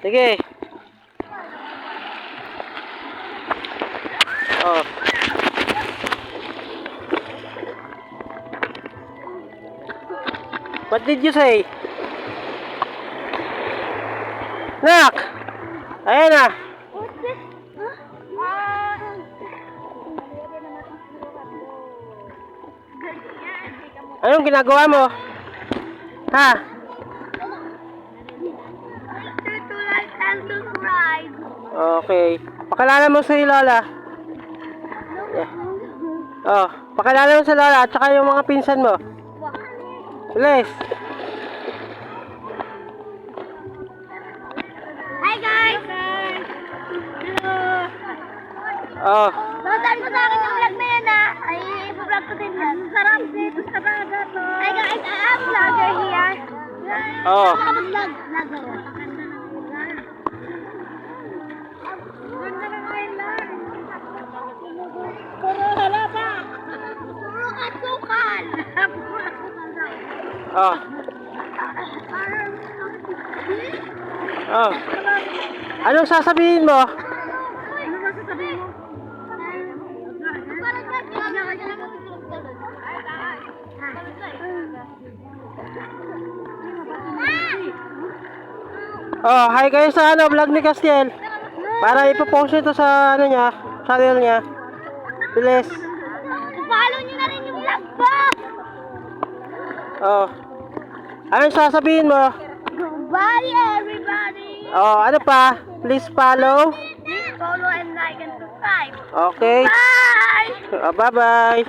Sige. Oh. What did you say? Nak! Ayan na. Anong ginagawa mo? Ha? To like and subscribe. Okay. Pakilala mo si Lola. Yeah. Oh, pakilala mo si Lola at saka yung mga pinsan mo. Bilis. Hi guys! Hello! Oh. Tandaan mo sa akin yung vlog na yan ay i-vlog ko din yan. Sarap dito sa dagat to. Hi guys, I'm vlogger here. Oh. Vlog. Vlogger. Ganda ng island. Puro halaba. Puro kasukal. Oh. Oh. Anong sasabihin mo? Ano ba sasabihin mo? Oh, hi kayo sa vlog ni Castiel. Para ipopost ito sa niya, channel niya. Bilis. Follow niyo na rin yung vlog ko. Oh. Anong sasabihin mo? Goodbye everybody. Oh, ano pa? Please follow. Please follow and like and subscribe. Okay. Bye. Bye-bye.